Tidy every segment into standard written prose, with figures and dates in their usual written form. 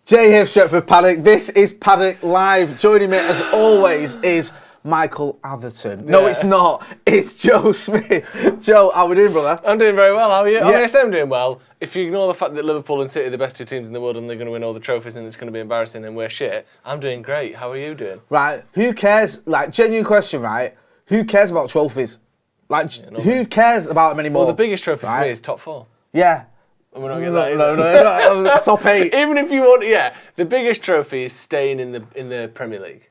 J.F. Stretford Paddock. This is Paddock Live. Joining me, as always, is Michael Atherton. No, it's not. It's Joe Smith. Joe, how are we doing, brother? I'm doing very well. How are you? Yeah. I mean, I say I'm doing well. If you ignore the fact that Liverpool and City are the best two teams in the world and they're going to win all the trophies and it's going to be embarrassing and we're shit, I'm doing great. How are you doing? Right. Who cares? Like, genuine question, right? Who cares about trophies? Like, who cares about them anymore? Well, the biggest trophy for me is top four. Yeah. And we're not getting that either. No. Top 8. Even if you want, the biggest trophy is staying in the Premier League.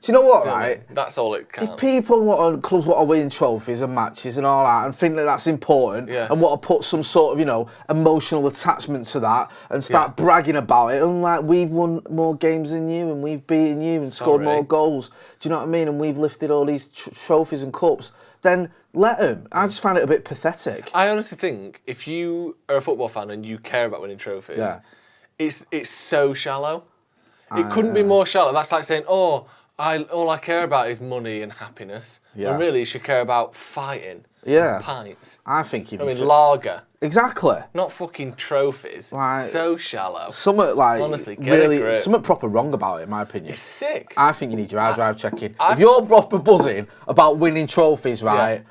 Do you know what, right? That's all it counts. If people clubs want to win trophies and matches and all that and think that that's important and want to put some sort of, emotional attachment to that and start bragging about it, and like, we've won more games than you and we've beaten you and scored more goals, do you know what I mean? And we've lifted all these trophies and cups, then let them. I just find it a bit pathetic. I honestly think if you are a football fan and you care about winning trophies, it's so shallow. It couldn't be more shallow. That's like saying, all I care about is money and happiness. Yeah. And really, you should care about fighting. Yeah. Pints. I think lager. Exactly. Not fucking trophies. Like, so shallow. Something like honestly, really, something proper wrong about it, in my opinion. It's sick. I think you need your drive checking. If you're proper buzzing about winning trophies, right?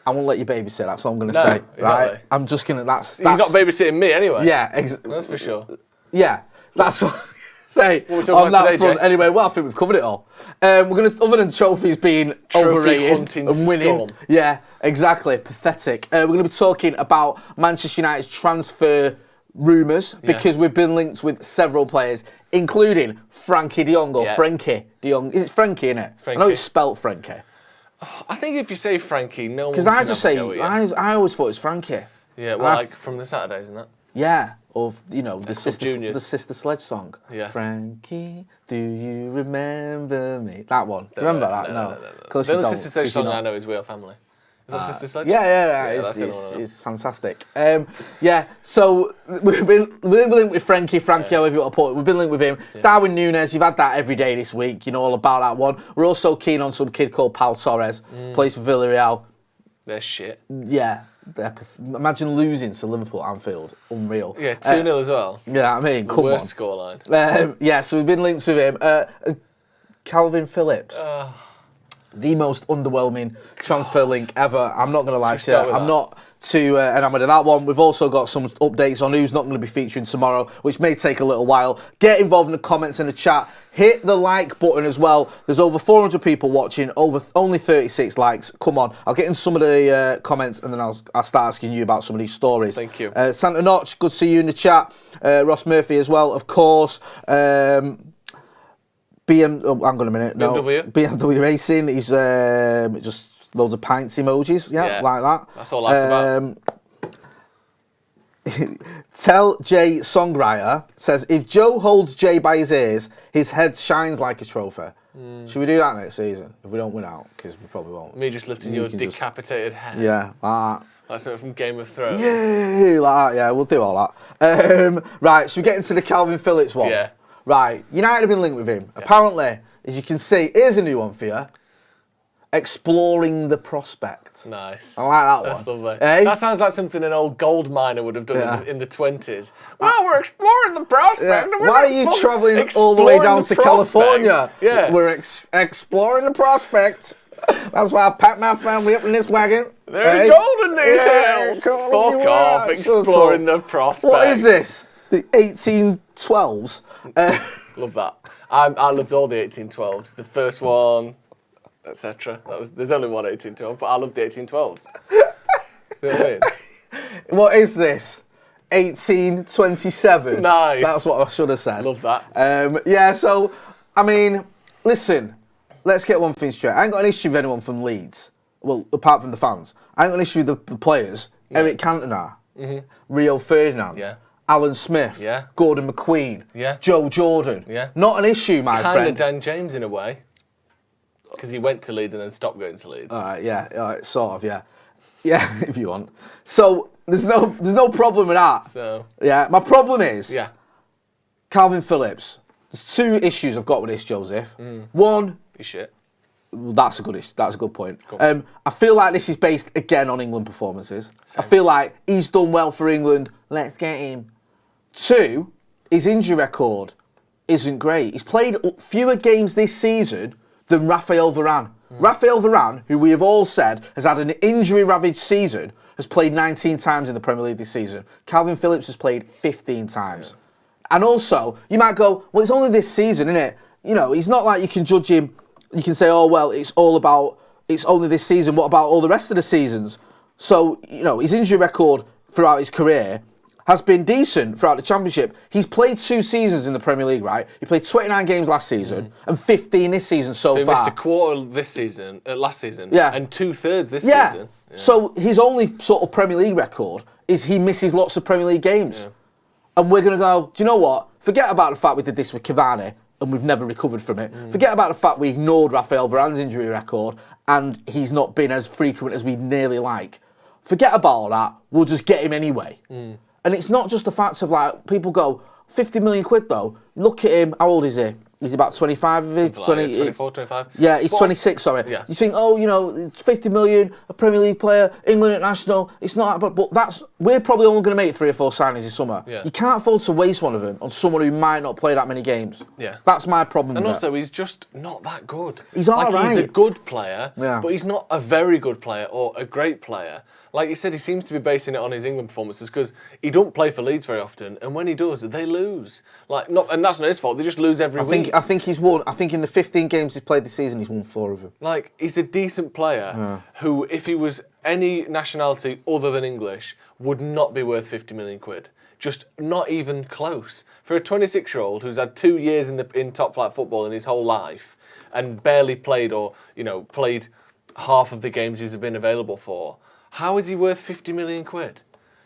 I won't let you babysit. That's all I'm going to say. Exactly. Right? I'm just going to. That's You're not babysitting me anyway. Yeah, that's for sure. Yeah, that's all. Say on that today, front. Jay? Anyway, well, I think we've covered it all. We're gonna, other than trophies being overrated and winning, scum. Yeah, exactly, pathetic. We're going to be talking about Manchester United's transfer rumours because we've been linked with several players, including Frankie de Jong or Frenkie de Jong. Is it Frankie, innit? I know it's spelt Frankie. I think if you say Frankie, no one. Because I just say I always thought it was Frankie. Yeah, well, like from the Saturdays, isn't it? Yeah. Or, the Sister Sledge song. Yeah. Frankie, do you remember me? That one. Do you remember that? No. Of course you don't. The Sister Sledge song I know is We Are Family. Is that Sister Sledge? Yeah. It's fantastic. So we've been linked with Frankie, however you want to put it. We've been linked with him. Yeah. Darwin Núñez, you've had that every day this week. You know all about that one. We're also keen on some kid called Pau Torres, plays for Villarreal. They're shit. Yeah. Imagine losing to Liverpool at Anfield. Unreal. Yeah, 2-0 as well. Yeah, I mean, come on. Worst scoreline. So we've been linked with him. Kalvin Phillips. The most underwhelming transfer link ever. I'm not going to lie to you. I'm not too enamoured of that one. We've also got some updates on who's not going to be featuring tomorrow, which may take a little while. Get involved in the comments and the chat. Hit the like button as well. There's over 400 people watching, only 36 likes. Come on. I'll get in some of the comments and then I'll start asking you about some of these stories. Thank you. Santa Notch, good to see you in the chat. Ross Murphy as well, of course. Hang on a minute. No. BMW Racing. He's just loads of pints emojis. Yeah, like that. That's all that's about. Tell Jay Songwriter says, if Joe holds Jay by his ears, his head shines like a trophy. Should we do that next season if we don't win out? Because we probably won't. Me just lifting your decapitated head. Yeah, like that. Like something from Game of Thrones. Yeah, like that. Yeah, we'll do all that. Right, should we get into the Kalvin Phillips one? Yeah. Right, United have been linked with him. Yeah. Apparently, as you can see, here's a new one for you. Exploring the prospect. Nice. I like that one. That's lovely. Hey? That sounds like something an old gold miner would have done in the 20s. Well, we're exploring the prospect. Yeah. Why are you travelling all the way down to California? Yeah. We're exploring the prospect. That's why I packed my family up in this wagon. There's gold in these hills. Fuck off. Exploring the prospect. What is this? The 1812s? Love that. I loved all the 1812s. The first one, etc. There's only one 1812, but I loved the 1812s. You know what I mean? What is this? 1827. Nice. That's what I should have said. Love that. So, I mean, listen, let's get one thing straight. I ain't got an issue with anyone from Leeds. Well, apart from the fans. I ain't got an issue with the players. Yeah. Eric Cantona, Rio Ferdinand, Alan Smith, Gordon McQueen, Joe Jordan. Not an issue, my friend. Kind of Dan James in a way. Because he went to Leeds and then stopped going to Leeds. All right, sort of, yeah. Yeah, if you want. So, there's no problem with that. So. Yeah, my problem is Kalvin Phillips. There's two issues I've got with this, Joseph. One, he's shit. That's a good issue. That's a good point. Cool. I feel like this is based again on England performances. Same. I feel like he's done well for England. Let's get him. Two, his injury record isn't great. He's played fewer games this season than Raphael Varane. Raphael Varane, who we have all said has had an injury-ravaged season, has played 19 times in the Premier League this season. Kalvin Phillips has played 15 times. Yeah. And also, you might go, well, it's only this season, isn't it? You know, he's not like you can judge him. You can say, oh, well, it's only this season. What about all the rest of the seasons? So, you know, his injury record throughout his career has been decent throughout the Championship. He's played 2 seasons in the Premier League, right? He played 29 games last season and 15 this season so far. So he missed a quarter this season, last season, and 2/3 this season. Yeah. So his only sort of Premier League record is he misses lots of Premier League games. Yeah. And we're going to go, do you know what? Forget about the fact we did this with Cavani and we've never recovered from it. Forget about the fact we ignored Raphael Varane's injury record and he's not been as frequent as we'd nearly like. Forget about all that. We'll just get him anyway. And it's not just the fact of like, people go, 50 million quid though. Look at him. How old is he? He's about 25. Is he? 24, 25. Yeah, he's 26, sorry. Yeah. You think, oh, you know, 50 million, a Premier League player, England international, it's not, but we're probably only going to make 3 or 4 signings this summer. Yeah. You can't afford to waste one of them on someone who might not play that many games. Yeah. That's my problem. And also, he's just not that good. He's all right. He's a good player, but he's not a very good player or a great player. Like you said, he seems to be basing it on his England performances because he don't play for Leeds very often, and when he does, they lose. And that's not his fault. They just lose every week. I think he's won. I think in the 15 games he's played this season, he's won 4 of them. Like, he's a decent player who, if he was any nationality other than English, would not be worth 50 million quid. Just not even close. For a 26-year-old who's had 2 years in top-flight football in his whole life and barely played or, you know, played half of the games he's been available for, how is he worth 50 million quid?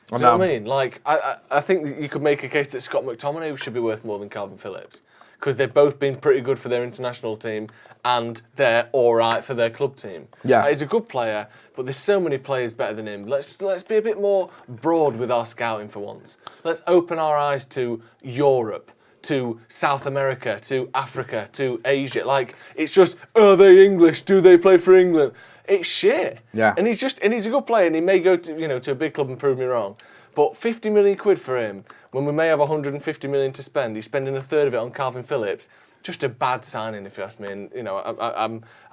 Do you know what I mean? Like, I think you could make a case that Scott McTominay should be worth more than Kalvin Phillips because they've both been pretty good for their international team and they're all right for their club team. Yeah, he's a good player, but there's so many players better than him. Let's be a bit more broad with our scouting for once. Let's open our eyes to Europe, to South America, to Africa, to Asia. Like, it's just, are they English? Do they play for England? It's shit. Yeah. And he's a good player and he may go to a big club and prove me wrong. But 50 million quid for him, when we may have 150 million to spend, he's spending 1/3 of it on Kalvin Phillips. Just a bad signing, if you ask me. And, you know,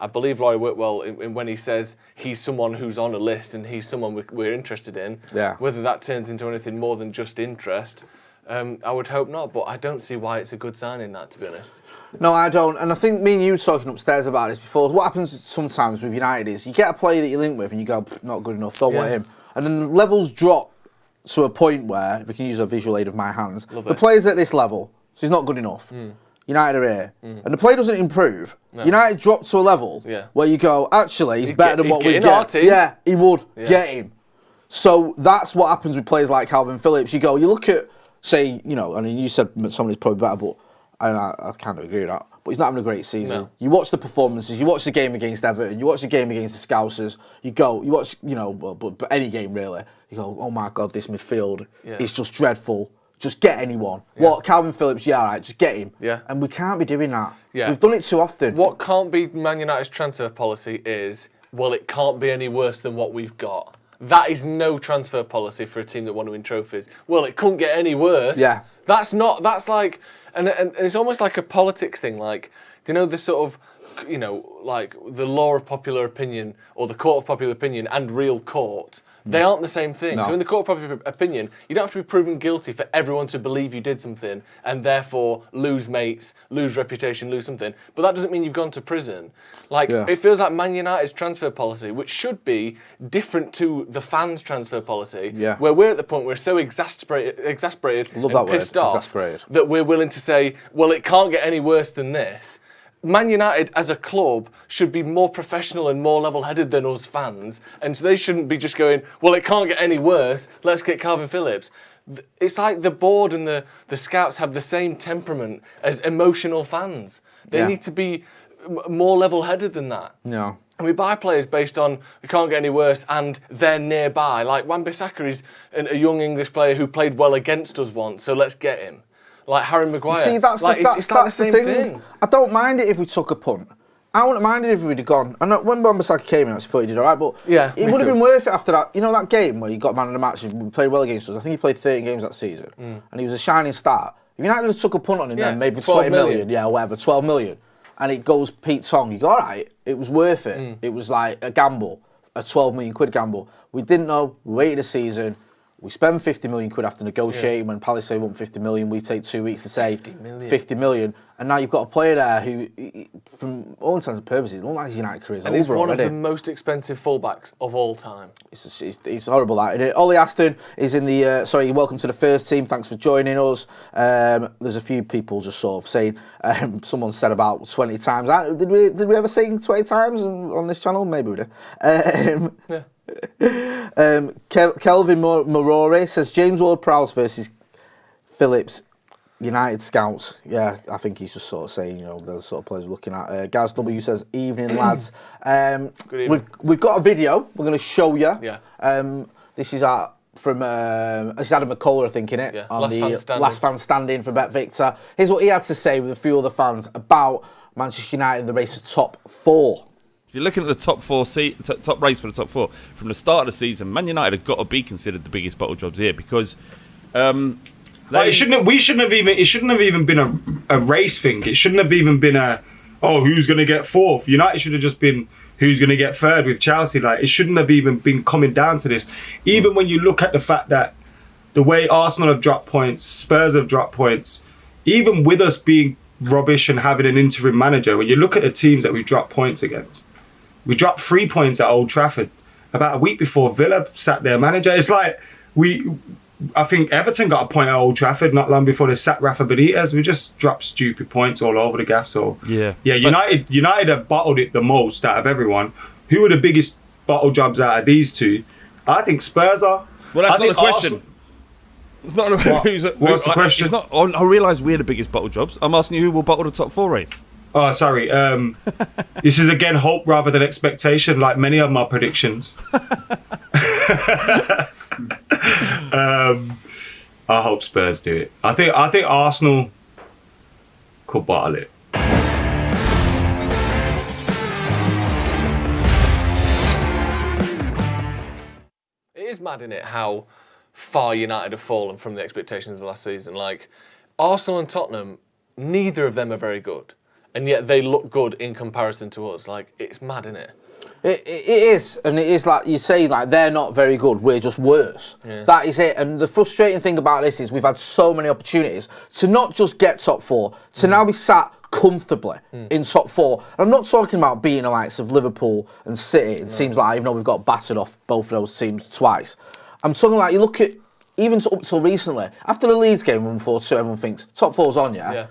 I believe Laurie Whitwell when he says he's someone who's on a list and he's someone we're interested in. Yeah. Whether that turns into anything more than just interest, I would hope not, but I don't see why it's a good signing, that, to be honest. No, I don't. And I think me and you were talking upstairs about this before. What happens sometimes with United is you get a player that you link with and you go, not good enough, don't want him. And then the levels drop to a point where, if we can use a visual aid of my hands, the player's at this level, so he's not good enough. United are here. And the player doesn't improve. No. United drop to a level where you go, actually, he's better than what we get. Yeah, he would. Get him. So that's what happens with players like Kalvin Phillips. You look at, say, you know, I mean, you said somebody's probably better, but I kind of agree with that. But he's not having a great season. No. You watch the performances, you watch the game against Everton, you watch the game against the Scousers, you watch, you know, but any game really, you go, oh my God, this midfield is just dreadful. Just get anyone. Yeah. What, Kalvin Phillips, all right, just get him. Yeah. And we can't be doing that. Yeah. We've done it too often. What can't be Man United's transfer policy is, well, it can't be any worse than what we've got. That is no transfer policy for a team that want to win trophies. Well, it couldn't get any worse. Yeah. That's like, and it's almost like a politics thing. Like, do you know the sort of, you know, like the law of popular opinion or the court of popular opinion and real court? They aren't the same thing. No. So in the court of popular opinion, you don't have to be proven guilty for everyone to believe you did something and therefore lose mates, lose reputation, lose something. But that doesn't mean you've gone to prison. Like, it feels like Man United's transfer policy, which should be different to the fans' transfer policy, where we're at the point where we're so exasperated and pissed off that we're willing to say, well, it can't get any worse than this. Man United as a club should be more professional and more level-headed than us fans, and so they shouldn't be just going, well, it can't get any worse, let's get Kalvin Phillips. It's like the board and the scouts have the same temperament as emotional fans. They need to be more level-headed than that. Yeah. And we buy players based on, we can't get any worse, and they're nearby. Like, Wan-Bissaka is a young English player who played well against us once, so let's get him. Like Harry Maguire. See, that's the same thing. I don't mind it if we took a punt. I wouldn't mind it if we'd have gone. And when Wan-Bissaka came in, I thought he did all right, but it would have been worth it after that. You know that game where he got man of the match, he played well against us. I think he played 13 games that season, and he was a shining star. If United had took a punt on him then, maybe 20 million, yeah, or whatever, 12 million, and it goes Pete Tong, you go, all right, it was worth it. It was like a gamble, a 12 million quid gamble. We didn't know, we waited a season, we spend 50 million quid after negotiating. When Palace say we want 50 million, we take 2 weeks to say 50 million. And now you've got a player there who, from all intents and purposes, looks like his United career's over. And he's one already. of the most expensive fullbacks of all time. It's horrible that. Ollie Aston is in the, welcome to the first team. Thanks for joining us. There's a few people just sort of saying, someone said about 20 times. Did we ever sing 20 times on this channel? Maybe we did. Yeah. Kelvin Marore says James Ward-Prowse versus Phillips, United scouts. Yeah, I think he's just sort of saying, the sort of players we're looking at. Gaz W says, evening lads. Good evening. We've got a video we're going to show you. Yeah. This is from this is Adam McCullough, I think, innit? Yeah. On Last fan standing for BetVictor. Here's what he had to say with a few other fans about Manchester United in the race to top 4. If you're looking at the top race for the top 4, from the start of the season, Man United have got to be considered the biggest bottle jobs here because it shouldn't have even been a race thing. It shouldn't have even been who's going to get 4th. United should have just been who's going to get 3rd with Chelsea. Like, it shouldn't have even been coming down to this. Even when you look at the fact that the way Arsenal have dropped points, Spurs have dropped points, even with us being rubbish and having an interim manager, when you look at the teams that we've dropped points against, we dropped 3 points at Old Trafford about a week before Villa sacked their manager. It's like I think Everton got a point at Old Trafford not long before they sacked Rafa Benitez. We just dropped stupid points all over the gaff. So United have bottled it the most out of everyone. Who are the biggest bottle jobs out of these two? I think Spurs are. Well, that's not the question. It's not what's the question? It's not. I realise we're the biggest bottle jobs. I'm asking you who will bottle the top 4 race. Oh, sorry. This is again hope rather than expectation, like many of my predictions. I hope Spurs do it. I think Arsenal could bottle it. It is mad, isn't it, how far United have fallen from the expectations of the last season. Like, Arsenal and Tottenham, neither of them are very good. And yet they look good in comparison to us. Like, it's mad, isn't it? It is, and it is like you say, like they're not very good, we're just worse. Yeah. That is it. And the frustrating thing about this is we've had so many opportunities to not just get top 4, to now be sat comfortably in top 4. And I'm not talking about beating the likes of Liverpool and City. It seems like, even though we've got battered off both of those teams twice. I'm talking like, you look at, even up till recently, after the Leeds game, 1-4-2, everyone thinks top 4's on, yeah?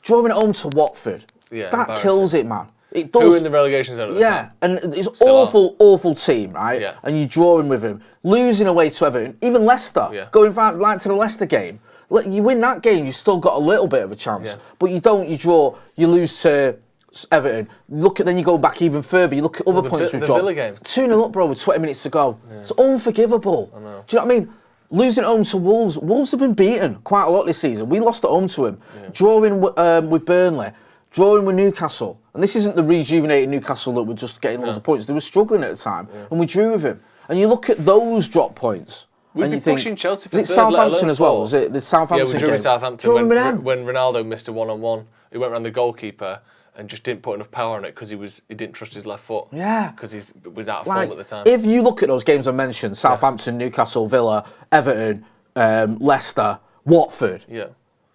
Drawing it home to Watford. Yeah, that kills it, man. It does. Who in the relegation zone at the time? And it's awful team, right? Yeah. And you're drawing with him, losing away to Everton, even Leicester, going back to the Leicester game. You win that game, you've still got a little bit of a chance. But you don't, you draw, you lose to Everton. Then you go back even further, you look at other points we've dropped. 2-0 up, bro, with 20 minutes to go. Yeah. It's unforgivable. I know. Do you know what I mean? Losing at home to Wolves. Wolves have been beaten quite a lot this season. We lost at home to him. Yeah. Drawing with Burnley. Drawing with Newcastle. And this isn't the rejuvenated Newcastle that were just getting loads of points. They were struggling at the time. Yeah. And we drew with him. And you look at those drop points. We've been pushing Chelsea for third. Was it Southampton as well? Was it the Southampton game? Yeah, we drew with Southampton when Ronaldo missed a one-on-one. He went around the goalkeeper and just didn't put enough power on it because he didn't trust his left foot. Yeah. Because he was out of form at the time. If you look at those games I mentioned, Southampton, Newcastle, Villa, Everton, Leicester, Watford. Yeah.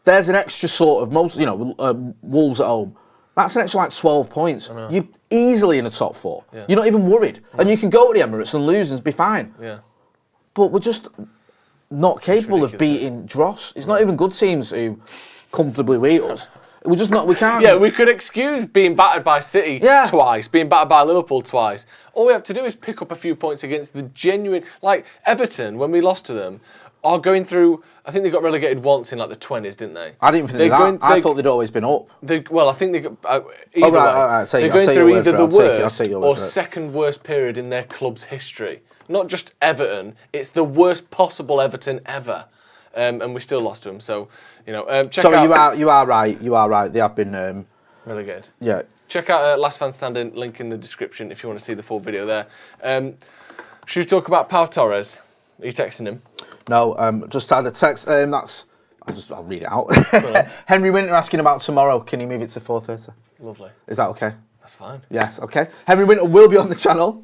There's an extra sort of Wolves at home. That's an extra like 12 points. You're easily in the top 4. Yeah. You're not even worried. And you can go to the Emirates and lose and be fine. Yeah. But we're just not capable of beating Dross. It's not even good teams who comfortably beat us. We're just not, we can't. Yeah, we could excuse being battered by City twice, being battered by Liverpool twice. All we have to do is pick up a few points against the genuine, like Everton, when we lost to them, are going through, I think they got relegated once in like the 20s, didn't they? I didn't think that. I thought they'd always been up. I think they got, either way, they're going through either the worst or second worst period in their club's history. Not just Everton, it's the worst possible Everton ever. And we still lost to them, so, check out... you are right, they have been... relegated. Yeah. Check out Last Fan Standing, link in the description if you want to see the full video there. Should we talk about Pau Torres? Are you texting him? No, just had a text. That's I'll read it out. Henry Winter asking about tomorrow. Can you move it to 4:30? Lovely. Is that okay? That's fine. Yes, okay. Henry Winter will be on the channel,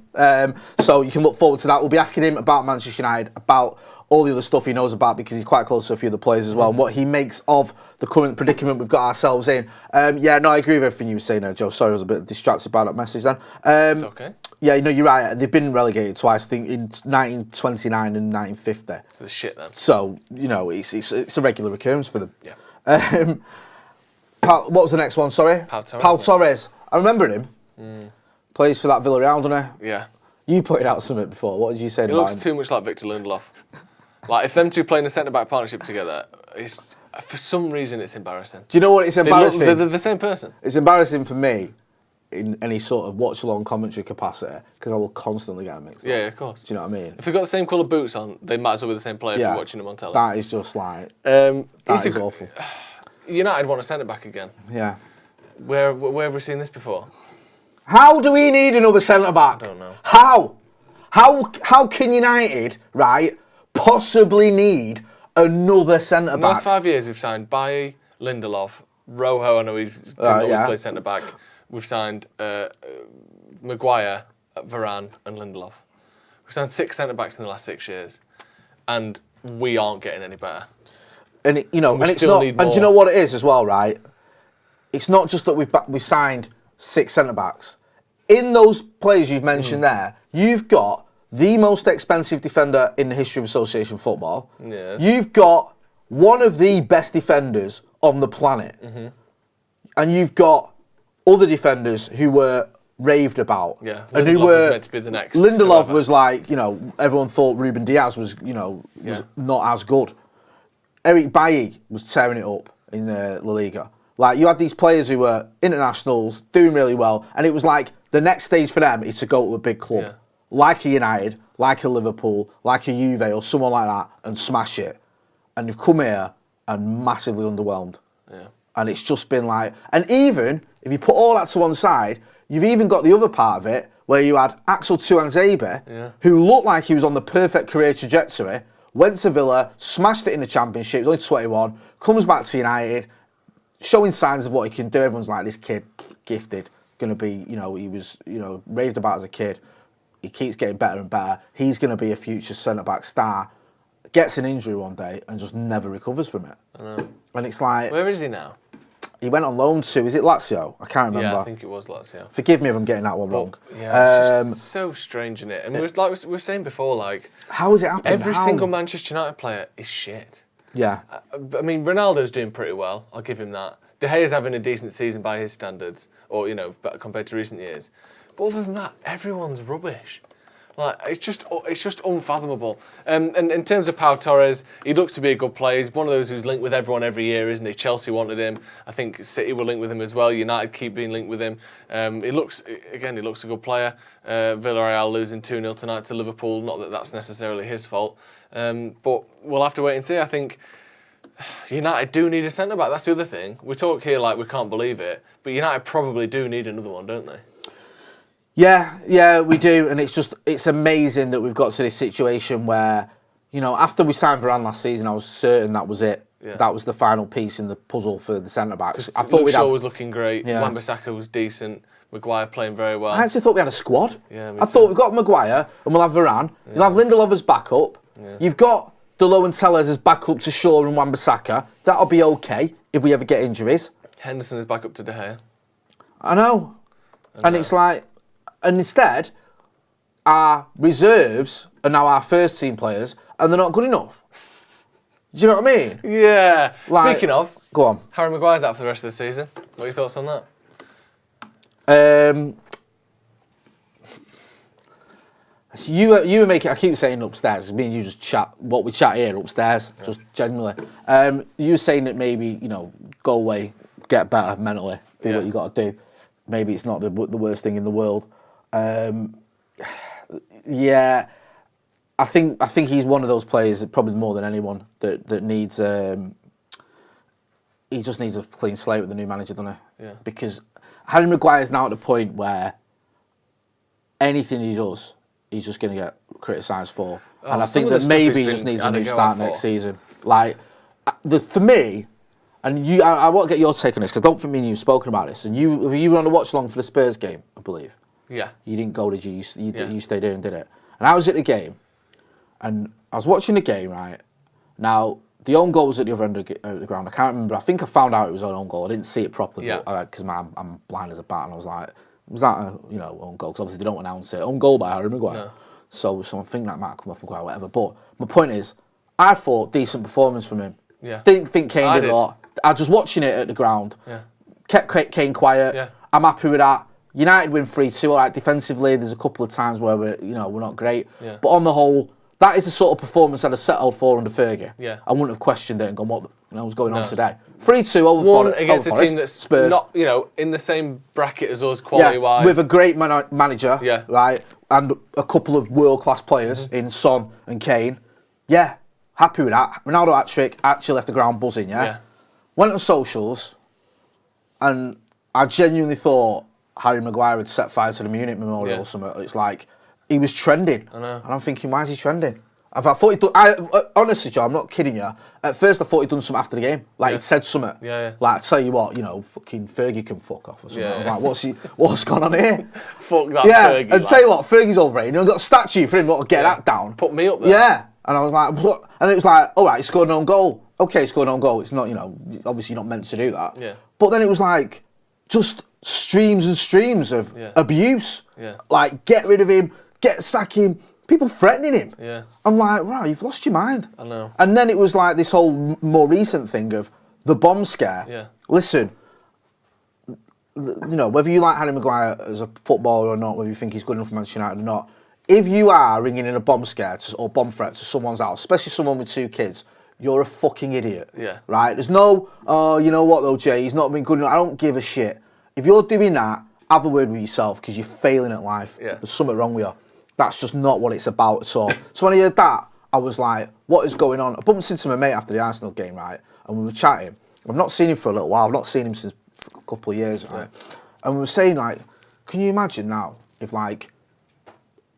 so you can look forward to that. We'll be asking him about Manchester United, about all the other stuff he knows about, because he's quite close to a few of the players as well, and what he makes of the current predicament we've got ourselves in. I agree with everything you were saying there, Joe. Sorry, I was a bit distracted by that message then. It's okay. Yeah, you're right. They've been relegated twice, I think, in 1929 and 1950. So the shit then. So, it's a regular occurrence for them. Yeah. What was the next one, sorry? Pau Torres. I remember him. Plays for that Villarreal, doesn't he? Yeah. You pointed out something before. What did you say about him? He looks too much like Victor Lindelof. Like, if them two playing a centre-back partnership together, for some reason it's embarrassing. Do you know what it's embarrassing? They're the same person. It's embarrassing for me in any sort of watch-along commentary capacity, because I will constantly get them mixed up. Yeah, of course. Do you know what I mean? If they've got the same colour boots on, they might as well be the same player if you're watching them on telly. That is just like... that is awful. United want a centre-back again. Yeah. Where have we seen this before? How do we need another centre-back? I don't know. How can United, right, possibly need another centre-back? In the last 5 years, we've signed Bailly, Lindelof, Rojo, I know he's didn't always play centre-back. We've signed Maguire, Varane and Lindelof. We've signed 6 centre-backs in the last 6 years. And we aren't getting any better. And it's not. And do you know what it is as well, right? It's not just that we've signed 6 centre-backs. In those players you've mentioned there, you've got the most expensive defender in the history of association football. Yes. You've got one of the best defenders on the planet. And you've got other defenders who were raved about. Yeah, and who Lindelof was meant to be the next. Lindelof whoever. was like, everyone thought Ruben Diaz was not as good. Eric Bailly was tearing it up in the La Liga. Like, you had these players who were internationals, doing really well, and it was like the next stage for them is to go to a big club, like a United, like a Liverpool, like a Juve, or someone like that, and smash it. And they've come here and massively underwhelmed. Yeah. And it's just been like, and even if you put all that to one side, you've even got the other part of it where you had Axel Tuanzebe, who looked like he was on the perfect career trajectory, went to Villa, smashed it in the Championship, he's only 21, comes back to United, showing signs of what he can do. Everyone's like, this kid, gifted, going to be, he was, raved about as a kid. He keeps getting better and better. He's going to be a future centre-back star. Gets an injury one day and just never recovers from it. I know. And it's like... Where is he now? He went on loan to, is it Lazio? I can't remember. Yeah, I think it was Lazio. Forgive me if I'm getting that one wrong. Yeah, it's just so strange, isn't it? And like we were saying before, like... How is it happening? Every single Manchester United player is shit. Yeah. I mean, Ronaldo's doing pretty well. I'll give him that. De Gea's having a decent season by his standards, or, compared to recent years. But other than that, everyone's rubbish. Like, it's just unfathomable. And in terms of Pau Torres, he looks to be a good player. He's one of those who's linked with everyone every year, isn't he? Chelsea wanted him. I think City were linked with him as well. United keep being linked with him. He looks a good player. Villarreal losing 2-0 tonight to Liverpool. Not that that's necessarily his fault. But we'll have to wait and see. I think United do need a centre-back. That's the other thing. We talk here like we can't believe it, but United probably do need another one, don't they? Yeah, we do, and it's amazing that we've got to this situation where, after we signed Varane last season, I was certain that was it. Yeah. That was the final piece in the puzzle for the centre-backs. I thought Shaw was looking great, Wan-Bissaka was decent, Maguire playing very well. I actually thought we had a squad. Yeah, I thought we've got Maguire, and we'll have Varane. Yeah. You'll have Lindelof as backup. Yeah. You've got Delo and Tellez as backup to Shaw and Wan-Bissaka. That'll be okay if we ever get injuries. Henderson is back up to De Gea. I know. And it's like... And instead, our reserves are now our first team players, and they're not good enough. Do you know what I mean? Yeah. Speaking of, go on. Harry Maguire's out for the rest of the season. What are your thoughts on that? So you were making. I keep saying upstairs. Me and you just chat. What we chat here upstairs, just generally. You were saying that maybe go away, get better mentally, do what you got to do. Maybe it's not the worst thing in the world. Yeah, I think he's one of those players that probably more than anyone that needs. He just needs a clean slate with the new manager, doesn't he? Yeah. Because Harry Maguire's now at the point where anything he does, he's just going to get criticised for. And I think that maybe he just needs a new start next season. Like, for me, and you, I want to get your take on this because I don't think me and you've spoken about this. And you were on the watch along for the Spurs game, I believe. Yeah. You didn't go, did you? You stayed here and did it. And I was at the game, and I was watching the game, right? Now, the own goal was at the other end of the ground. I can't remember. I think I found out it was an own goal. I didn't see it properly because I'm blind as a bat, and I was like, was that a own goal? Because obviously they don't announce it. Own goal by Harry Maguire. No. So I think that might come off Maguire, whatever. But my point is, I thought decent performance from him. Yeah. Didn't think Kane did a lot. I was just watching it at the ground. Yeah. Kept Kane quiet. Yeah. I'm happy with that. United win 3-2. All right, defensively, there's a couple of times where we're not great. Yeah. But on the whole, that is the sort of performance I'd have settled for under Fergie. Yeah. I wouldn't have questioned it and gone, what was going on today? 3-2 over One against a team that's Spurs. Not in the same bracket as us quality-wise. With a great manager, Yeah. right, and a couple of world-class players in Son and Kane. Yeah, happy with that. Ronaldo hat-trick, actually left the ground buzzing, yeah? Went on socials, and I genuinely thought Harry Maguire had set fire to the Munich Memorial or something. It's like, he was trending. I know. And I'm thinking, why is he trending? I thought he'd done, honestly, Joe, I'm not kidding you. At first, I thought he'd done something after the game. Like, he'd said something. Yeah. Like, I tell you what, fucking Fergie can fuck off or something. I was like, what's going on here? Fuck that Fergie. And tell you what, Fergie's overrated. You've got a statue for him not to get that down. Put me up there. Yeah. And I was like, what? And it was like, all right, he scored an own goal. Okay, he scored an own goal. It's not, obviously you're not meant to do that. Yeah. But then it was like, just streams and streams of abuse. Yeah. Like, get rid of him, sack him. People threatening him. Yeah. I'm like, wow, you've lost your mind. I know. And then it was like this whole more recent thing of the bomb scare. Yeah. Listen, whether you like Harry Maguire as a footballer or not, whether you think he's good enough for Manchester United or not, if you are ringing in a bomb scare or bomb threat to someone's house, especially someone with 2 kids, you're a fucking idiot. Yeah. Right? There's no, you know what though, Jay, he's not been good enough. I don't give a shit. If you're doing that, have a word with yourself because you're failing at life. Yeah. There's something wrong with you. That's just not what it's about at all. So when I heard that, I was like, what is going on? I bumped into my mate after the Arsenal game, right? And we were chatting. I've not seen him for a little while. I've not seen him since a couple of years, right? And we were saying, like, can you imagine now if, like,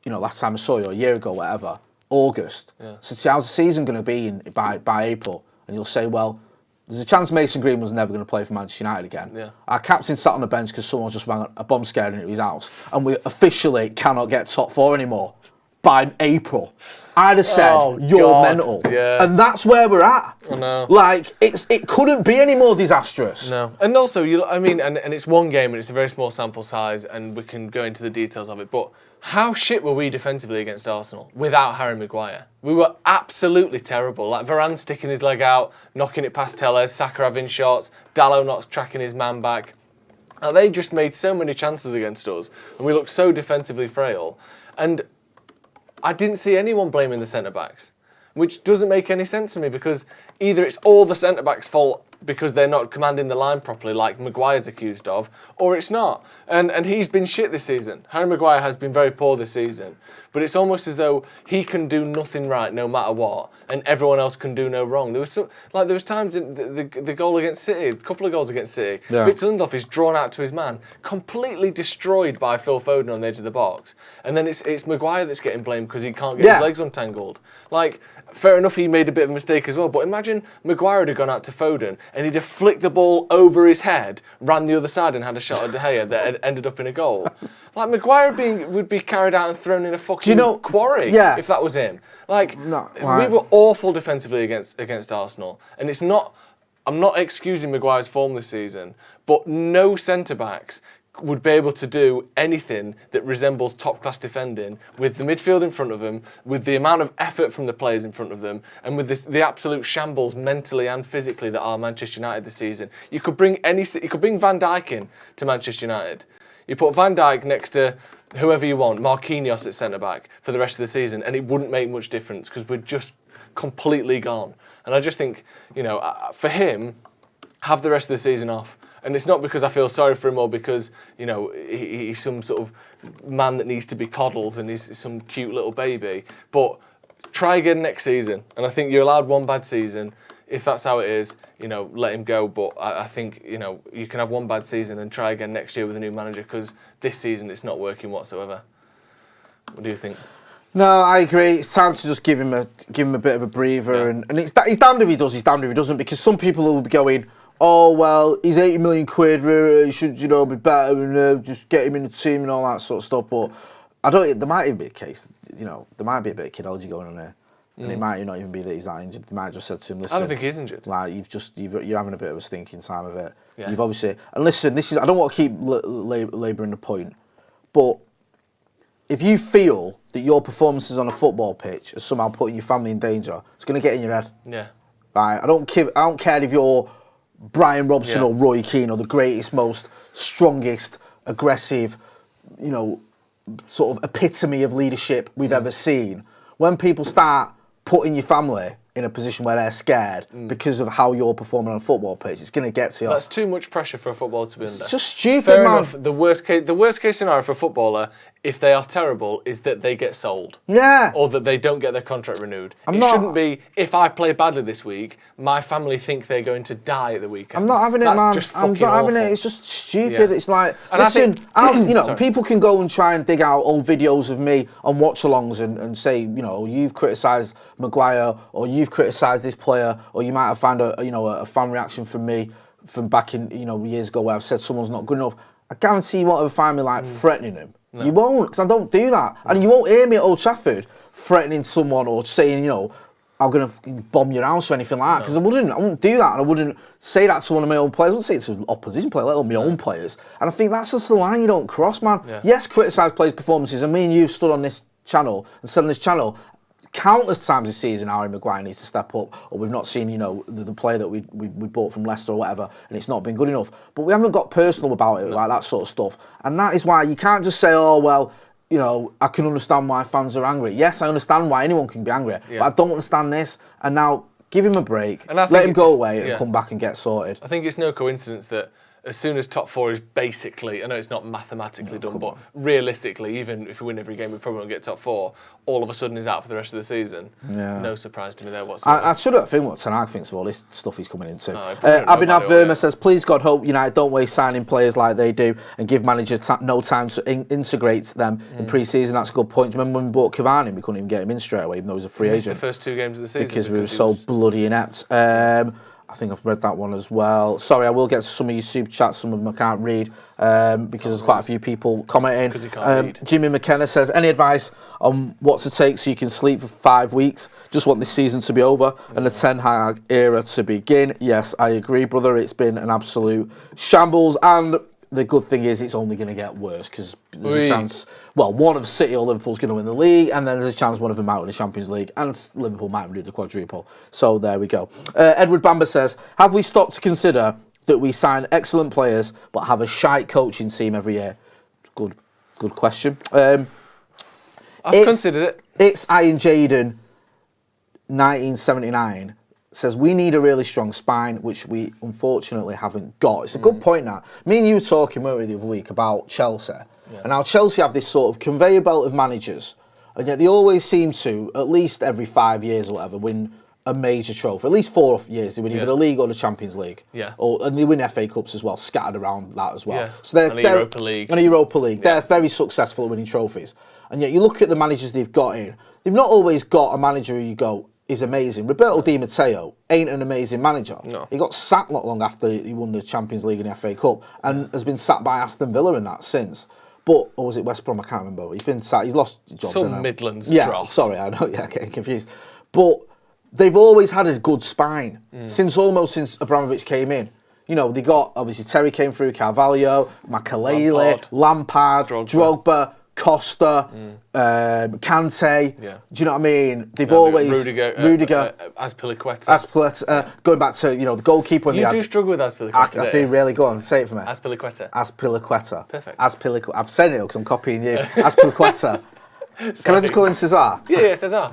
last time I saw you, a year ago, whatever, August. So how's the season going to be by April? And you'll say, well, there's a chance Mason Greenwood's never going to play for Manchester United again. Yeah. Our captain sat on the bench because someone just ran a bomb scare into his house. And we officially cannot get top 4 anymore by April. I'd have said, you're mental. Yeah. And that's where we're at. I know. Like, it couldn't be any more disastrous. No. And also, and it's one game and it's a very small sample size and we can go into the details of it, but how shit were we defensively against Arsenal without Harry Maguire? We were absolutely terrible. Like Varane sticking his leg out, knocking it past Telles, Saka having shots, Dalot not tracking his man back. They just made so many chances against us and we looked so defensively frail. And I didn't see anyone blaming the centre-backs, which doesn't make any sense to me because either it's all the centre-backs' fault because they're not commanding the line properly like Maguire's accused of, or it's not. And he's been shit this season. Harry Maguire has been very poor this season. But it's almost as though he can do nothing right no matter what, and everyone else can do no wrong. There was times in the goal against City, a couple of goals against City, Victor Lindelof is drawn out to his man, completely destroyed by Phil Foden on the edge of the box. And then it's Maguire that's getting blamed because he can't get his legs untangled. Like, fair enough, he made a bit of a mistake as well, but imagine Maguire had gone out to Foden and he'd have flicked the ball over his head, ran the other side and had a shot at De Gea that had ended up in a goal. Like, Maguire would be carried out and thrown in a fucking quarry if that was him. Like, we were awful defensively against Arsenal. And I'm not excusing Maguire's form this season, but no centre-backs would be able to do anything that resembles top-class defending with the midfield in front of them, with the amount of effort from the players in front of them, and with the absolute shambles mentally and physically that are Manchester United this season. You could bring Van Dijk in to Manchester United. You put Van Dijk next to whoever you want, Marquinhos at centre-back for the rest of the season, and it wouldn't make much difference because we're just completely gone. And I just think, for him, have the rest of the season off. And it's not because I feel sorry for him or because, he's some sort of man that needs to be coddled and he's some cute little baby. But try again next season. And I think you're allowed one bad season. If that's how it is, let him go. But I think, you can have one bad season and try again next year with a new manager because this season it's not working whatsoever. What do you think? No, I agree. It's time to just give him a bit of a breather, and he's damned if he does, he's damned if he doesn't, because some people will be going, oh well, he's 80 million quid, he should be better, and just get him in the team and all that sort of stuff. But there might even be a case, there might be a bit of kidology going on there. And it might not even be that he's that injured. They might have just said to him, listen... I don't think he's injured. Like, you're having a bit of a stinking time of it. Yeah. You've obviously... And listen, I don't want to keep labouring the point, but if you feel that your performances on a football pitch are somehow putting your family in danger, it's going to get in your head. Yeah. Right? I don't care if you're Brian Robson or Roy Keane or the greatest, most strongest, aggressive, sort of epitome of leadership we've ever seen. When people start putting your family in a position where they're scared because of how you're performing on a football pitch, it's going to get to you. That's too much pressure for a footballer to be under. It's just stupid, Fair man. enough. The worst case scenario for a footballer, if they are terrible, is that they get sold. Yeah. Or that they don't get their contract renewed. Shouldn't be, if I play badly this week, my family think they're going to die at the weekend. I'm not having it, That's man. Just I'm fucking not having awful. it. It's just stupid. Yeah. It's like, and listen, sorry. people can go and try and dig out old videos of me on watch-alongs and say, you've criticised Maguire, or you've criticised this player, or you might have found a fan reaction from me from back in, years ago where I've said someone's not good enough. I guarantee you won't ever find me threatening him. No. You won't, because I don't do that. No. And you won't hear me at Old Trafford threatening someone or saying, I'm going to bomb your house or anything like that, because I wouldn't do that, and I wouldn't say that to one of my own players. I wouldn't say it to an opposition player, let alone my own players. And I think that's just the line you don't cross, man. Yeah. Yes, criticise players' performances, and me and you stood on this channel and said on this channel countless times this season Harry Maguire needs to step up, or we've not seen the player that we bought from Leicester or whatever, and it's not been good enough. But we haven't got personal about it, like that sort of stuff. And that is why you can't just say, oh well, I can understand why fans are angry. Yes, I understand why anyone can be angry, but I don't understand this. And now give him a break, and let him go away and come back and get sorted. I think it's no coincidence that as soon as top four is basically, I know it's not mathematically done, but realistically, even if we win every game, we probably won't get top four. All of a sudden, he's out for the rest of the season. Yeah. No surprise to me there whatsoever. I shouldn't think what Tanaka thinks of all this stuff he's coming into. Abhinav Verma says, please God, hope United don't waste signing players like they do and give managers no time to integrate them in pre-season. That's a good point. Remember when we bought Cavani, we couldn't even get him in straight away, even though he was a free agent. The first 2 games of the season. Because we were so bloody inept. I think I've read that one as well. Sorry, I will get to some of your super chats. Some of them I can't read because there's quite a few people commenting. Because you can't read. Jimmy McKenna says, any advice on what to take so you can sleep for 5 weeks? Just want this season to be over and the Ten Hag era to begin. Yes, I agree, brother. It's been an absolute shambles, and the good thing is it's only going to get worse because there's a chance, one of City or Liverpool's going to win the league, and then there's a chance one of them might win the Champions League, and Liverpool might do the quadruple. So there we go. Edward Bamber says, have we stopped to consider that we sign excellent players but have a shite coaching team every year? Good question. I've considered it. It's Ian Jaden, 1979. Says we need a really strong spine, which we unfortunately haven't got. It's a good point now. Me and you were talking, weren't we, the other week about Chelsea, and how Chelsea have this sort of conveyor belt of managers, and yet they always seem to, at least every 5 years or whatever, win a major trophy. At least 4 years they win either the league or the Champions League. Yeah. And they win FA Cups as well, scattered around that as well. Yeah. So they're Europa League. And a Europa League. They're very successful at winning trophies. And yet you look at the managers they've got in, they've not always got a manager who you go, is amazing. Roberto Di Matteo ain't an amazing manager. No. He got sacked not long after he won the Champions League and the FA Cup, and has been sacked by Aston Villa in that since. But, or was it West Brom? I can't remember. He's been sacked. He's lost jobs. Some Midlands dross. Sorry, I know. Yeah, getting confused. But they've always had a good spine since Abramovich came in. They got, obviously, Terry came through, Carvalho, Makelele, Lampard, Drogba, Costa, Kante. Yeah. Do you know what I mean? They've always Rudiger, Azpilicueta. Going back to the goalkeeper. You do struggle with Azpilicueta. I do really. Go on, say it for me. Azpilicueta. Perfect. Azpilicueta. I've said it because I'm copying you. Azpilicueta. Can I just call him Cesar? Yeah, Cesar.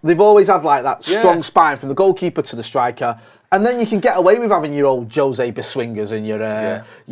They've always had like that strong spine from the goalkeeper to the striker. And then you can get away with having your old Jose Beswingers and your,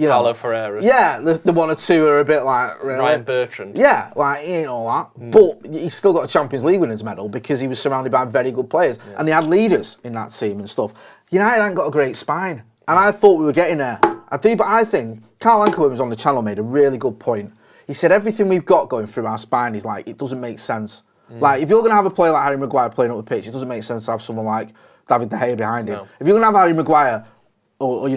Paulo Ferreira. Yeah, the one or two are a bit like... Really, Ryan Bertrand. Yeah, like, he ain't all that. But he's still got a Champions League winners medal because he was surrounded by very good players. Yeah. And they had leaders in that team and stuff. United ain't got a great spine. And I thought we were getting there. I do, but I think Carl Ankerman was on the channel, made a really good point. he said everything we've got going through our spine is like, it doesn't make sense. Like, if you're going to have a player like Harry Maguire playing up the pitch, it doesn't make sense to have someone like David De Gea behind him. If you're going to have Harry Maguire, or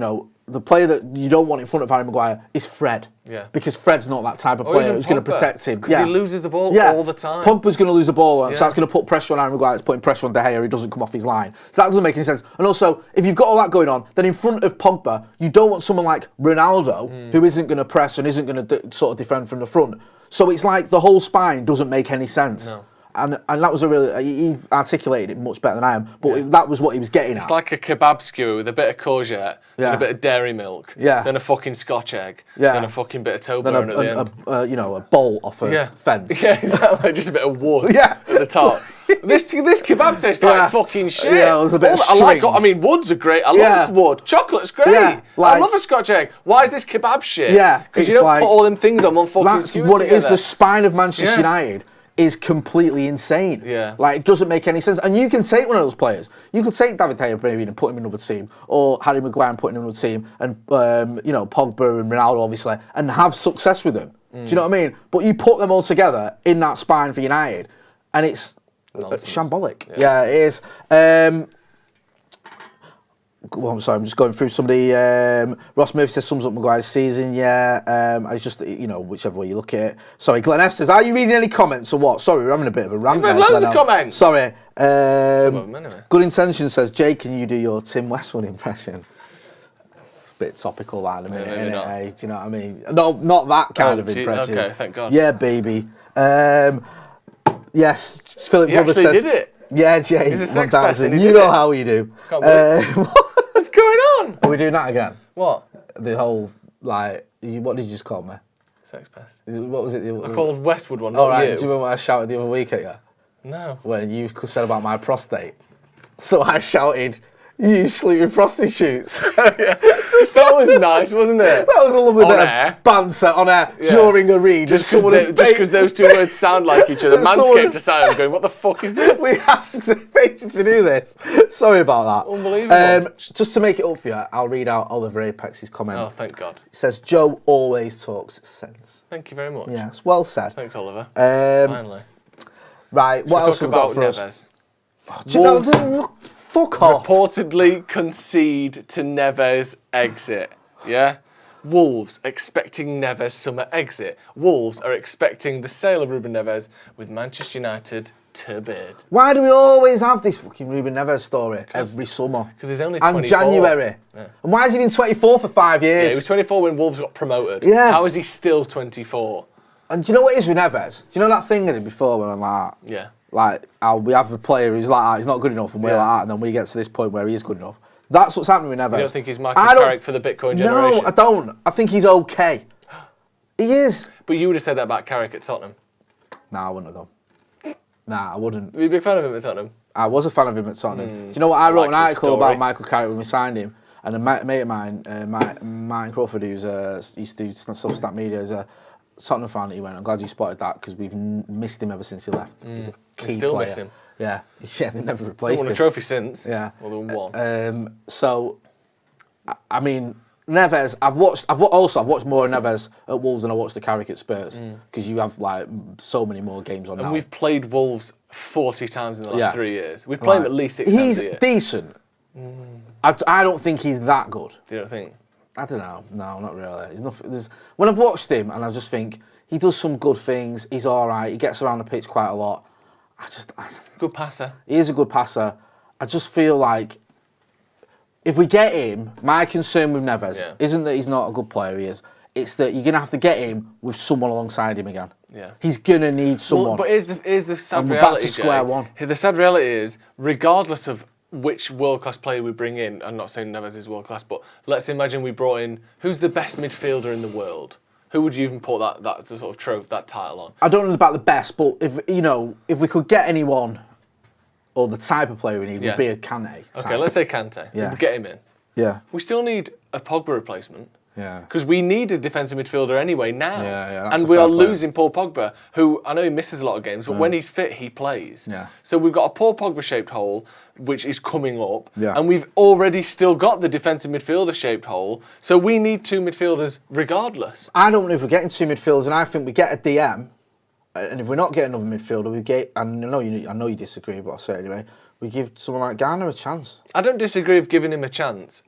the player that you don't want in front of Harry Maguire is Fred. Yeah. Because Fred's not that type of player who's going to protect him. Because he loses the ball all the time. Pogba's going to lose the ball, so that's going to put pressure on Harry Maguire. It's putting pressure on De Gea, he doesn't come off his line. So that doesn't make any sense. And also, if you've got all that going on, then in front of Pogba, you don't want someone like Ronaldo, who isn't going to press and isn't going to sort of defend from the front. So it's like the whole spine doesn't make any sense. No. And that was he articulated it much better than I am, but that was what he was getting at. It's like a kebab skewer with a bit of courgette, and a bit of dairy milk, then a fucking Scotch egg, then a fucking bit of Toblerone at the end. A bolt off a fence. Yeah, exactly. Just a bit of wood at the top. This kebab tastes like fucking shit. Yeah, it was a bit of string. Woods are great. I love wood. Chocolate's great. Yeah, I love a Scotch egg. Why is this kebab shit? Yeah, because you don't put all them things on one fucking That's skewer what together. it is. The spine of Manchester United is completely insane. Yeah. Like, it doesn't make any sense. And you can take one of those players. You could take David De Gea maybe and put him in another team, or Harry Maguire and put him in another team, and Pogba and Ronaldo obviously, and have success with them. Do you know what I mean? But you put them all together in that spine for United, and it's shambolic. Yeah, it is. I'm sorry, I'm just going through somebody. Ross Murphy says sums up Maguire's season. I just, whichever way you look at it. Sorry, Glenn F says, are you reading any comments or what? Sorry, we're having a bit of a rant there. Loads of comments. Sorry. Some of them, anyway. Good Intention says, Jay, can you do your Tim Westwood impression? It's a bit topical that in a minute, isn't it? Do you know what I mean? No, not that kind of impression. Okay, thank God. Yeah, baby. Yes, Philip Brothers says. He actually did it. Yeah, Jay. He's a sex pest, You know how you do. Can't believe what's going on? Are we doing that again? What? The whole, what did you just call me? Sex pest. What was it? I called Westwood one. All right, you. do you remember what I shouted the other week at you? No. When you said about my prostate. So I shouted, you sleep with prostitutes. That was nice, wasn't it? That was a lovely bit of banter on air during a read. Just because those two words sound like each other. Manscaped decided going, what the fuck is this? We asked you to do this. Sorry about that. Unbelievable. Just to make it up for you, I'll read out Oliver Apex's comment. Oh, thank God. He says, Joe always talks sense. Thank you very much. Yes, well said. Thanks, Oliver. Finally. Right, what else have we got for Neves? us? Do you know, fuck off. Reportedly concede to Neves' exit. Yeah? Wolves expecting Neves' summer exit. Wolves are expecting the sale of Ruben Neves with Manchester United to bid. Why do we always have this fucking Ruben Neves story every summer? Because he's only 24. And January. Yeah. And why has he been 24 for 5 years? Yeah, he was 24 when Wolves got promoted. Yeah. How is he still 24? And do you know what it is with Neves? Do you know that thing I did before when I'm like... Yeah. Like, we have a player who's like that, he's not good enough, and we're like that, and then we get to this point where he is good enough. That's what's happening with Neves. You don't think he's Michael Carrick for the Bitcoin generation? No, I don't. I think he's okay. He is. But you would have said that about Carrick at Tottenham. Nah, I wouldn't have done. Nah, I wouldn't. Were you a big fan of him at Tottenham? I was a fan of him at Tottenham. Do you know what? I wrote an article about Michael Carrick when we signed him, and a mate of mine, Martin Crawford, who's used to do some stat media, is a Tottenham fan. He went, I'm glad you spotted that because we've missed him ever since he left. He's a key still player. miss him. Yeah, they never They replaced him. won a trophy since. Yeah, well, they won one. So, I mean, Neves. I've watched more Neves at Wolves than I watched the Carrick at Spurs because you have like so many more games on. And now. we've played Wolves 40 times in the last 3 years. We've played him at least 6 times a year. He's decent. I don't think he's that good. You don't think? I don't know. No, not really. He's nothing. When I've watched him, and I just think he does some good things. He's all right. He gets around the pitch quite a lot. Good passer. He is a good passer. I just feel like if we get him, my concern with Neves isn't that he's not a good player. He is. It's that you're gonna have to get him with someone alongside him again. Yeah. He's gonna need someone. Well, but here's the sad reality. Back to square one. The sad reality is, regardless of which world-class player we bring in, I'm not saying Neves is world-class, but let's imagine we brought in who's the best midfielder in the world. Who would you even put that sort of trophy, that title on? I don't know about the best, but if we could get anyone, or the type of player we need would be a Kante. Okay, let's say Kante. Yeah. We'll get him in. Yeah. We still need a Pogba replacement. Yeah. Because we need a defensive midfielder anyway now. That's and we are losing Paul Pogba, who I know he misses a lot of games, but when he's fit, he plays. Yeah. So we've got a Paul Pogba-shaped hole, which is coming up. Yeah. And we've already still got the defensive midfielder-shaped hole. So we need 2 midfielders regardless. I don't know if we're getting 2 midfielders, and I think we get a DM, and if we're not getting another midfielder, we get, and I know you disagree, but I'll say it anyway, we give someone like Garner a chance. I don't disagree with giving him a chance.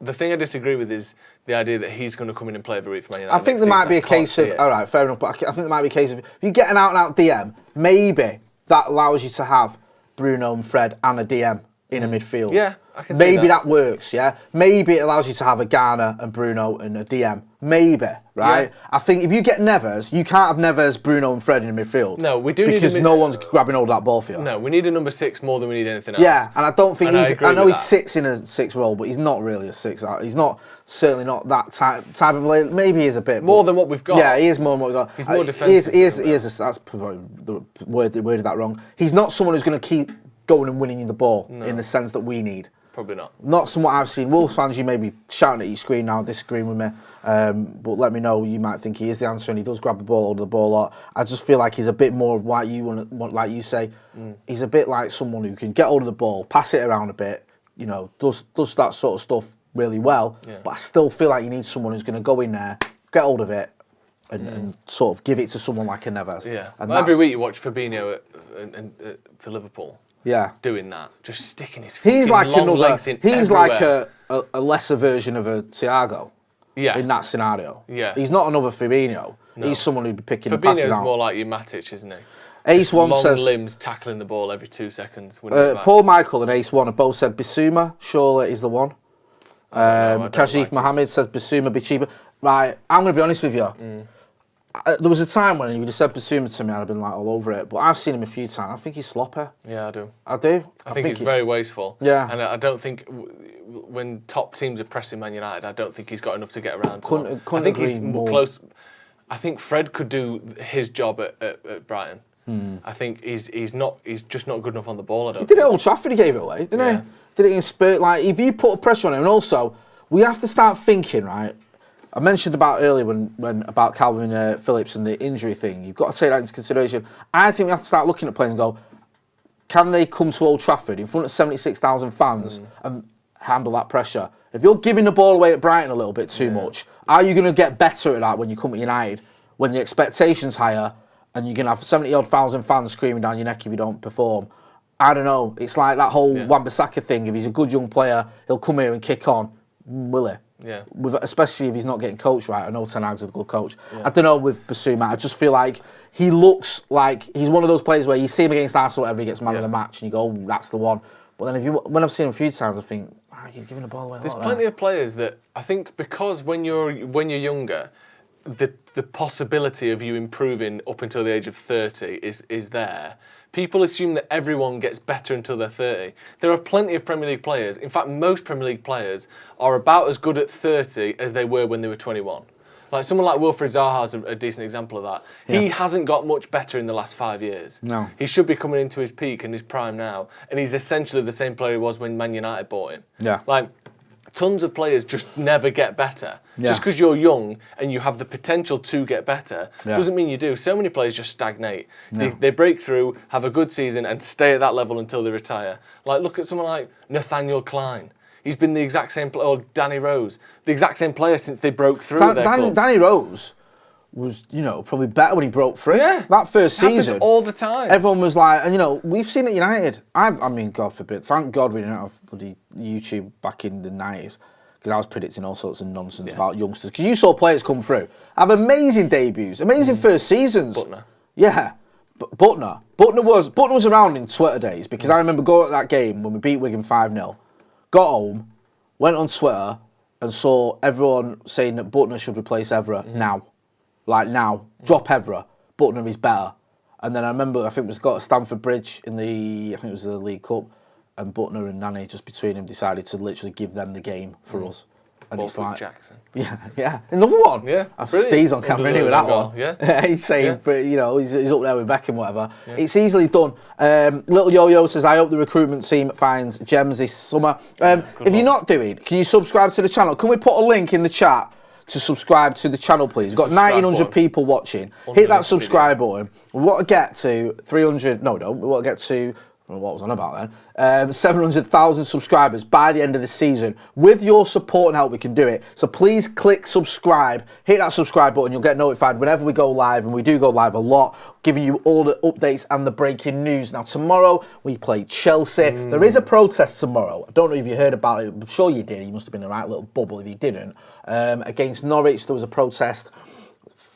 The thing I disagree with is the idea that he's going to come in and play every week for Man United. I think there might be a case of, all right, fair enough, but I think there might be a case of, if you get an out-and-out DM, maybe that allows you to have Bruno and Fred and a DM in a midfield. Yeah, I can see Maybe that works, yeah? Maybe it allows you to have a Garner and Bruno and a DM. Maybe, right? Yeah. I think if you get Neves, you can't have Neves, Bruno and Fred in the midfield. No, we do need because no one's grabbing hold of that ball for you. No, we need a number 6 more than we need anything else. Yeah, and I don't think I know he that. sits in a 6 role, but he's not really a 6. He's certainly not that type of player. Maybe he is a bit more than what we've got. Yeah, he is more than what we've got. He's more defensive. He is. That's probably the worded that wrong. He's not someone who's going to keep going and winning you the ball in the sense that we need. Probably not. Not somewhat I've seen. Wolves fans, you may be shouting at your screen now, disagreeing with me, but let me know. You might think he is the answer, and he does grab the ball, hold the ball a lot. I just feel like he's a bit more of what you want, like you say. He's a bit like someone who can get hold of the ball, pass it around a bit, does that sort of stuff really well. Yeah. But I still feel like you need someone who's going to go in there, get hold of it, and sort of give it to someone like a Neves. Yeah. And every week you watch Fabinho for Liverpool. Yeah, doing that, just sticking his he's like long legs in everywhere. Like a lesser version of a Thiago. Yeah. In that scenario. Yeah. He's not another Fabinho. No. He's someone who'd be picking the passes out. Fabinho's more like your Matic, isn't he? Ace One long says limbs tackling the ball every 2 seconds. Paul Michael and Ace One have both said Bissouma surely is the one. Kashif Mohammed says Bissouma be cheaper. Right, I'm going to be honest with you. There was a time when he would have said Bissouma to me, I'd have been like all over it. But I've seen him a few times. I think he's sloppy. Yeah, I do. I do. I think he's very wasteful. Yeah. And I don't think when top teams are pressing Man United, I don't think he's got enough to get around. Couldn't I think he's more close. I think Fred could do his job at Brighton. I think he's just not good enough on the ball. I don't. He did it at Old Trafford. He gave it away, didn't he? Did it in spirit. Like if you put pressure on him, and also we have to start thinking, right? I mentioned about earlier when about Kalvin Phillips and the injury thing. You've got to take that into consideration. I think we have to start looking at players and go, can they come to Old Trafford in front of 76,000 fans and handle that pressure? If you're giving the ball away at Brighton a little bit too much, are you going to get better at that when you come to United, when the expectation's higher and you're going to have 70-odd thousand fans screaming down your neck if you don't perform? I don't know. It's like that whole Wan-Bissaka thing. If he's a good young player, he'll come here and kick on. Will he? Yeah. Especially if he's not getting coached right. I know Ten Hag's a good coach. Yeah. I don't know with Bissouma. I just feel like he looks like he's one of those players where you see him against Arsenal, whatever, he gets man of the match, and you go, oh, that's the one. But then when I've seen him a few times, I think, he's giving the ball away. There's plenty of players that I think because when you're younger, the possibility of you improving up until the age of 30 is there. People assume that everyone gets better until they're 30. There are plenty of Premier League players. In fact, most Premier League players are about as good at 30 as they were when they were 21. Like someone like Wilfried Zaha's a decent example of that. Yeah. He hasn't got much better in the last 5 years. No. He should be coming into his peak and his prime now, and he's essentially the same player he was when Man United bought him. Yeah. Like, tons of players just never get better. Yeah. Just because you're young and you have the potential to get better doesn't mean you do. So many players just stagnate. Yeah. They break through, have a good season and stay at that level until they retire. Like look at someone like Nathaniel Klein. He's been the exact same player, or Danny Rose, the exact same player since they broke through their clubs. Danny Rose was, probably better when he broke through. Yeah. That first season. All the time. Everyone was like, and we've seen it at United. I mean, God forbid, thank God we didn't have bloody YouTube back in the 90s, because I was predicting all sorts of nonsense about youngsters. Because you saw players come through, have amazing debuts, amazing first seasons. Butner. Yeah. Butner was around in Twitter days, because I remember going to that game when we beat Wigan 5-0, got home, went on Twitter and saw everyone saying that Butner should replace Evra now. Like now, drop Evra. Butner is better. And then I remember, I think it was got at Stamford Bridge in the League Cup, and Butner and Nani, just between them, decided to literally give them the game for us. And it's like Jackson. Yeah. Another one. Yeah. Steve's on camera anyway with that one. Yeah. He's saying, but he's up there with Beckham, whatever. Yeah. It's easily done. Little Yo-Yo says, I hope the recruitment team finds gems this summer. If you're not doing, can you subscribe to the channel? Can we put a link in the chat to subscribe to the channel, please. We've got 1,900 people watching. Hit that subscribe button. We want to get to 300. No, we don't. We want to get to. What was on about then? 700,000 subscribers by the end of the season. With your support and help, we can do it. So please click subscribe, hit that subscribe button. You'll get notified whenever we go live, and we do go live a lot, giving you all the updates and the breaking news. Now, tomorrow we play Chelsea. There is a protest tomorrow. I don't know if you heard about it. I'm sure you did. You must have been in a right little bubble if you didn't. Against Norwich, there was a protest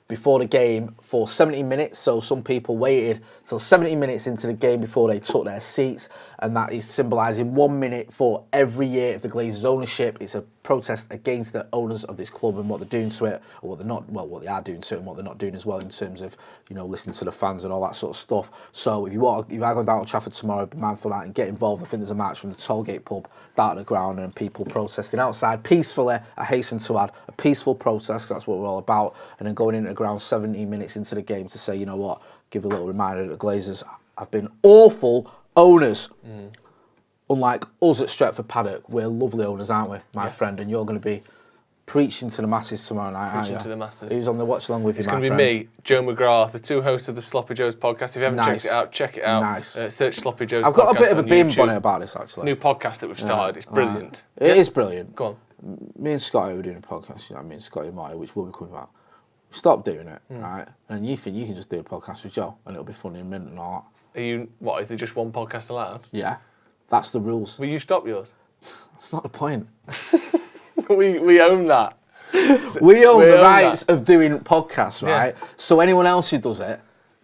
before the game for 70 minutes, so some people waited till 70 minutes into the game before they took their seats, and that is symbolising 1 minute for every year of the Glazers' ownership. It's a protest against the owners of this club and what they're doing to it, or what they're not, well, what they are doing to it and what they're not doing as well in terms of, you know, listening to the fans and all that sort of stuff. So if you are going down to Trafford tomorrow, be mindful of that and get involved. I think there's a match from the Tollgate pub down at the ground and people protesting outside peacefully. I hasten to add, a peaceful protest, 'cause that's what we're all about, and then going into the ground 70 minutes into the game to say, you know what, give a little reminder that the Glazers have been awful owners. Unlike us at Stretford Paddock, we're lovely owners, aren't we, my friend? And you're going to be preaching to the masses tomorrow night, aren't you? Preaching to the masses. Who's on the watch along with you, my friend? It's going to be me, Joe McGrath, the two hosts of the Sloppy Joe's podcast. If you haven't checked it out, check it out. Nice. Search Sloppy Joe's podcast. I've got a bit of a beam YouTube. on it about this, actually. It's a new podcast that we've started. It's brilliant. It is brilliant. Go on. Me and Scotty were doing a podcast, you know, me and Scotty and Motty, which will be coming out. Stop doing it, right? And you think you can just do a podcast with Joe and it'll be funny and mint and all that. What, is there just one podcast allowed? Yeah, that's the rules. Will you stop yours? That's not the point. we own that. We own the rights of doing podcasts, right? Yeah. So anyone else who does it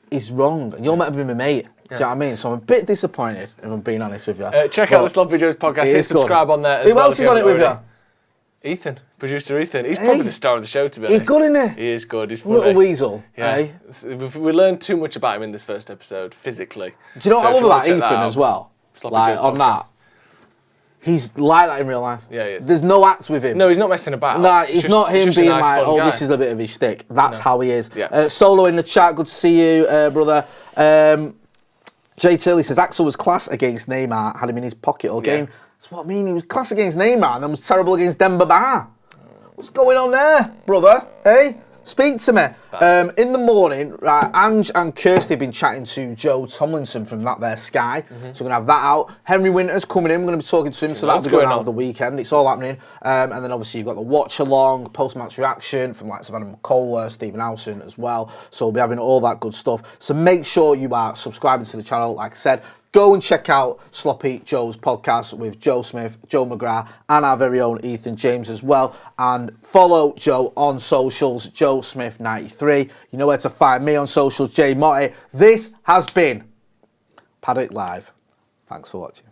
is wrong. And you're meant to be my mate. Do you know what I mean? So I'm a bit disappointed, if I'm being honest with you. Check out the Sloppy Joe's podcast. Hit subscribe on there as well. Who else is on it with you? Ethan, producer Ethan. He's probably the star of the show, to be honest. He's good, isn't he? He is good. He's funny. Little weasel. Yeah. We learned too much about him in this first episode, physically. Do you know what I love about Ethan as well? Like, on that. He's like that in real life. Yeah, he is. There's no acts with him. No, he's not messing about. No, he's not him being like, oh, this is a bit of his shtick. That's how he is. Yeah. Solo in the chat, good to see you, brother. Jay Tilly says, Axel was class against Neymar, had him in his pocket all game. That's what I mean, he was class against Neymar and then was terrible against Demba Ba. What's going on there, brother? Hey? Speak to me. In the morning, right, Ange and Kirsty have been chatting to Joe Tomlinson from that there Sky. So we're going to have that out. Henry Winter's coming in. We're going to be talking to him. So that'll be going out of the weekend. It's all happening. And then obviously you've got the watch along, post-match reaction from like Savannah McCullough, Stephen Howson as well. So we'll be having all that good stuff. So make sure you are subscribing to the channel. Like I said, go and check out Sloppy Joe's podcast with Joe Smith, Joe McGrath, and our very own Ethan James as well. And follow Joe on socials, Joe Smith 93. You know where to find me on socials, Jay Motty. This has been Paddock Live. Thanks for watching.